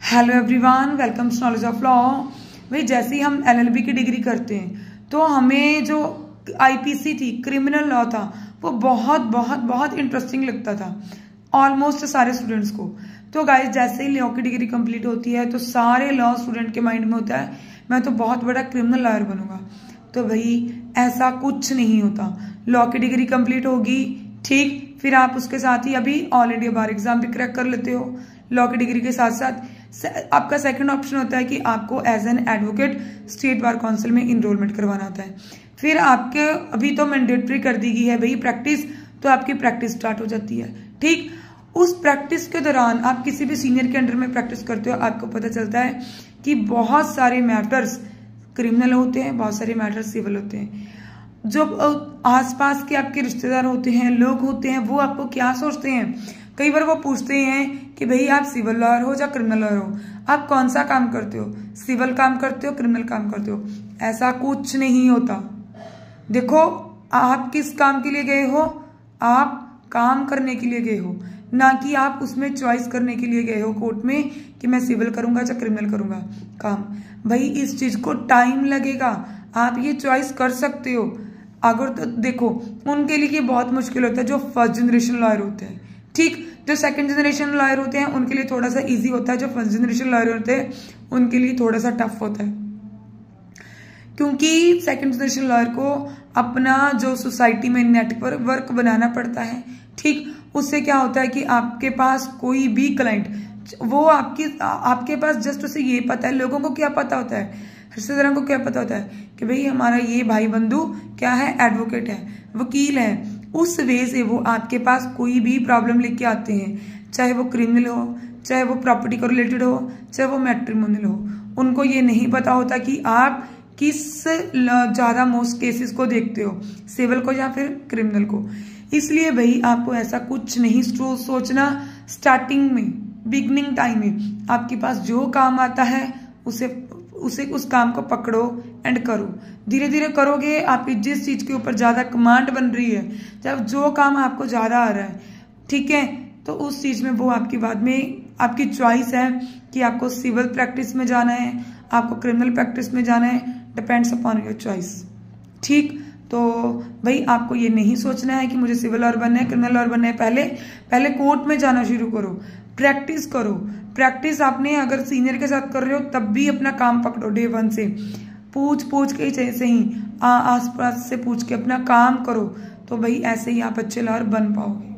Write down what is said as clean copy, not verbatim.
Hello everyone, welcome to knowledge of law. भाई जैसे ही हम एलएलबी की डिग्री करते हैं तो हमें जो आईपीसी थी, क्रिमिनल लॉ था, वो बहुत बहुत बहुत इंटरेस्टिंग लगता था ऑलमोस्ट सारे स्टूडेंट्स को। तो गाइस जैसे ही लॉ की डिग्री कंप्लीट होती है तो सारे लॉ स्टूडेंट के माइंड में होता है मैं तो बहुत बड़ा क्रिमिनल लॉयर बनूंगा। तो भाई ऐसा कुछ नहीं होता। लॉ की डिग्री कंप्लीट होगी, ठीक, फिर आप उसके साथ ही अभी ऑल इंडिया बार एग्जाम भी क्रैक कर लेते हो। लॉ की डिग्री के साथ साथ आपका सेकंड ऑप्शन होता है कि आपको as an advocate state bar council में इनरोलमेंट करवाना होता है। फिर आपके अभी तो मैंडेटरी कर दी गई है भाई प्रैक्टिस, तो आपकी प्रैक्टिस स्टार्ट हो जाती है। ठीक, उस प्रैक्टिस के दौरान आप किसी भी सीनियर के अंडर में प्रैक्टिस करते हो, आपको पता चलता है कि बहुत सारे मैटर्स क्रिमिनल होते हैं, बहुत सारे मैटर्स सिविल होते हैं। जो आसपास के आपके रिश्तेदार होते हैं, लोग होते हैं, वो आपको क्या सोचते हैं, कई बार वो पूछते हैं कि भाई आप सिविल लॉयर हो या क्रिमिनल लॉयर हो, आप कौन सा काम करते हो, सिविल काम करते हो, क्रिमिनल काम करते हो। ऐसा कुछ नहीं होता। देखो आप किस काम के लिए गए हो, आप काम करने के लिए गए हो, ना कि आप उसमें चॉइस करने के लिए गए हो कोर्ट में कि मैं सिविल करूंगा या क्रिमिनल करूंगा काम। भाई इस चीज को टाइम लगेगा, आप ये चॉइस कर सकते हो। अगर तो देखो उनके लिए बहुत मुश्किल होता है जो फर्स्ट जनरेशन लॉयर होते हैं। ठीक, जो सेकंड जनरेशन लॉयर होते हैं उनके लिए थोड़ा सा इजी होता है, जो फर्स्ट जनरेशन लॉयर होते हैं उनके लिए थोड़ा सा टफ होता है, क्योंकि सेकंड जनरेशन लॉयर को अपना जो सोसाइटी में नेटवर्क बनाना पड़ता है। ठीक, उससे क्या होता है कि आपके पास कोई भी क्लाइंट, वो आपके पास जस्ट उसे ये पता है, लोगों को क्या पता होता है, रिश्तेदारों को क्या पता होता है कि भाई हमारा ये भाई बंधु क्या है, एडवोकेट है, वकील है। उस वे से वो आपके पास कोई भी प्रॉब्लम लेके आते हैं, चाहे वो क्रिमिनल हो, चाहे वो प्रॉपर्टी को रिलेटेड हो, चाहे वो मैट्रिमोनियल हो। उनको ये नहीं पता होता कि आप किस ज्यादा मोस्ट केसेस को देखते हो, सिविल को या फिर क्रिमिनल को। इसलिए भाई आपको ऐसा कुछ नहीं सोचना। स्टार्टिंग में, बिगनिंग टाइम में आपके पास जो काम आता है उस काम को पकड़ो एंड करो। धीरे धीरे करोगे, आपकी जिस चीज के ऊपर ज्यादा कमांड बन रही है, जब जो काम आपको ज्यादा आ रहा है, ठीक है, तो उस चीज में वो आपकी बाद में आपकी चॉइस है कि आपको सिविल प्रैक्टिस में जाना है, आपको क्रिमिनल प्रैक्टिस में जाना है, डिपेंड्स अपॉन योर चॉइस। ठीक, तो भाई आपको ये नहीं सोचना है कि मुझे सिविल लॉयर बनना है, क्रिमिनल लॉयर बनना है। पहले कोर्ट में जाना शुरू करो, प्रैक्टिस करो। प्रैक्टिस आपने अगर सीनियर के साथ कर रहे हो तब भी अपना काम पकड़ो डे वन से, पूछ के से ही आस पास से पूछ के अपना काम करो, तो भाई ऐसे ही आप अच्छे लॉयर बन पाओगे।